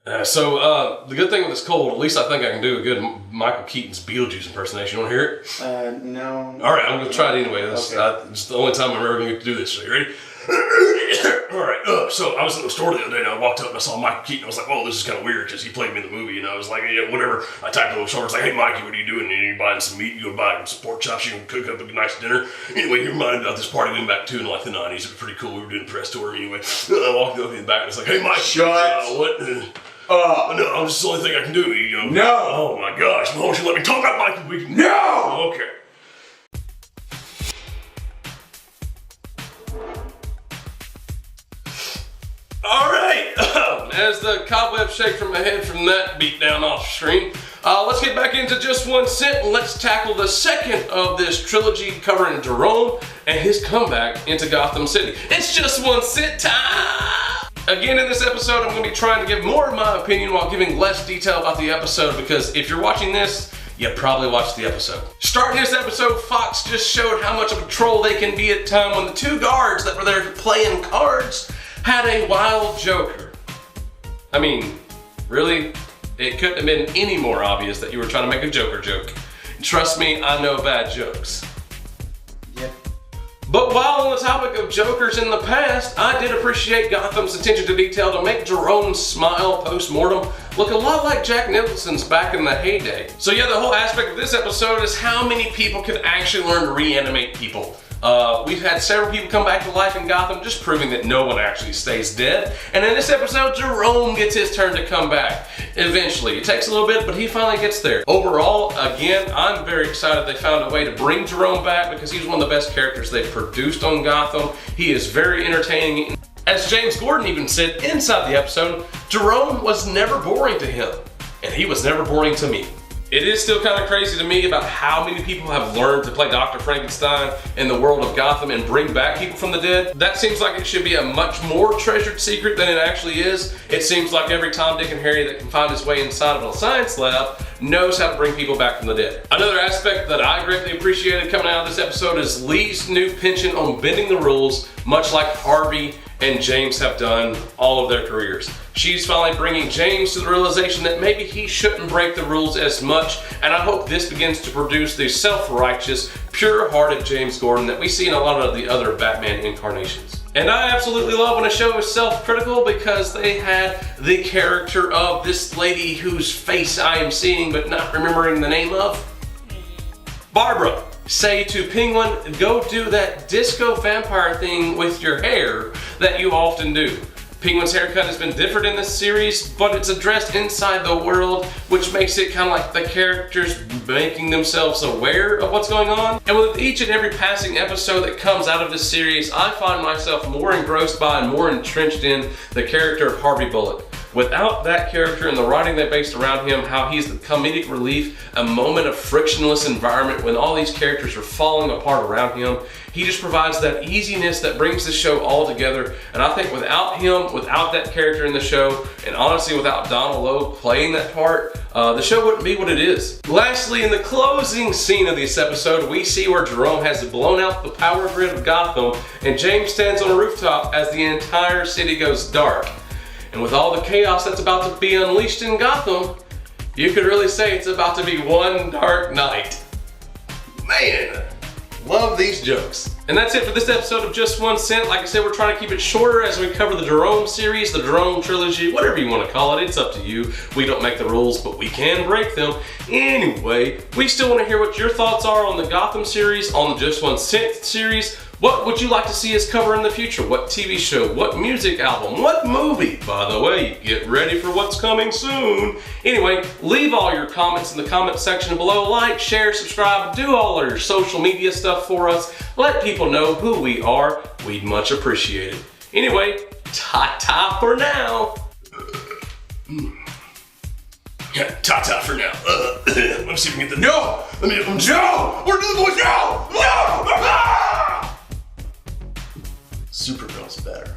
The good thing with this cold, at least I think I can do a good Michael Keaton's Beetlejuice impersonation. You want to hear it? No. All right, I'm going to try it anyway. It's the only time I'm ever going to get to do this. So you ready? All right, so I was in the store the other day and I walked up and I saw Michael Keaton. I was like, oh, this is kind of weird because he played me in the movie. And I was like, yeah, whatever. I typed on his shoulder. I was like, hey, Mikey, what are you doing? You buying some meat? You go buy some pork chops? You can cook up a nice dinner? Anyway, he reminded me about this party we went back to in like the 90s. It was pretty cool. We were doing a press tour anyway. I walked up in the back and I was like, hey, Mike. What? No, this is the only thing I can do. You know? No. Oh my gosh. Why don't you let me talk about Michael? No. Okay. All right, as the cobwebs shake from my head from that beat down off the screen, let's get back into Just One Cent and let's tackle the second of this trilogy covering Jerome and his comeback into Gotham City. It's Just One Cent time! Again, in this episode, I'm going to be trying to give more of my opinion while giving less detail about the episode because if you're watching this, you probably watched the episode. Starting this episode, Fox just showed how much of a troll they can be at a time when the two guards that were there playing cards had a wild Joker. I mean, really? It couldn't have been any more obvious that you were trying to make a Joker joke. Trust me, I know bad jokes. Yep. But while on the topic of Jokers in the past, I did appreciate Gotham's attention to detail to make Jerome's smile post-mortem look a lot like Jack Nicholson's back in the heyday. So yeah, the whole aspect of this episode is how many people can actually learn to reanimate people. We've had several people come back to life in Gotham, just proving that no one actually stays dead. And in this episode, Jerome gets his turn to come back. Eventually. It takes a little bit, but he finally gets there. Overall, again, I'm very excited they found a way to bring Jerome back because he's one of the best characters they've produced on Gotham. He is very entertaining. As James Gordon even said inside the episode, Jerome was never boring to him, and he was never boring to me. It is still kind of crazy to me about how many people have learned to play Dr. Frankenstein in the world of Gotham and bring back people from the dead. That seems like it should be a much more treasured secret than it actually is. It seems like every Tom, Dick, and Harry that can find his way inside of a science lab knows how to bring people back from the dead. Another aspect that I greatly appreciated coming out of this episode is Lee's new penchant on bending the rules, much like Harvey and James have done all of their careers. She's finally bringing James to the realization that maybe he shouldn't break the rules as much, and I hope this begins to produce the self-righteous, pure-hearted James Gordon that we see in a lot of the other Batman incarnations. And I absolutely love when a show is self-critical because they had the character of this lady whose face I am seeing but not remembering the name of. Barbara. Say to Penguin, go do that disco vampire thing with your hair that you often do. Penguin's haircut has been different in this series, but it's addressed inside the world, which makes it kind of like the characters making themselves aware of what's going on. And with each and every passing episode that comes out of this series, I find myself more engrossed by and more entrenched in the character of Harvey Bullock. Without that character and the writing they based around him, how he's the comedic relief, a moment of frictionless environment when all these characters are falling apart around him, he just provides that easiness that brings the show all together. And I think without him, without that character in the show, and honestly without Donald Logue playing that part, the show wouldn't be what it is. Lastly, in the closing scene of this episode, we see where Jerome has blown out the power grid of Gotham, and James stands on a rooftop as the entire city goes dark. And with all the chaos that's about to be unleashed in Gotham, you could really say it's about to be one dark night. Man, love these jokes. And that's it for this episode of Just One Cent. Like I said, we're trying to keep it shorter as we cover the Jerome series, the Jerome trilogy, whatever you want to call it. It's up to you. We don't make the rules, but we can break them. Anyway, we still want to hear what your thoughts are on the Gotham series, on the Just One Cent series. What would you like to see us cover in the future? What TV show? What music album? What movie? By the way, get ready for what's coming soon. Anyway, leave all your comments in the comment section below. Like, share, subscribe, do all your social media stuff for us. Let people know who we are. We'd much appreciate it. Anyway, ta-ta for now. Ta-ta for now. Let me see if we can get the no. No. We're doing the voice. No. No. Supergirl's better.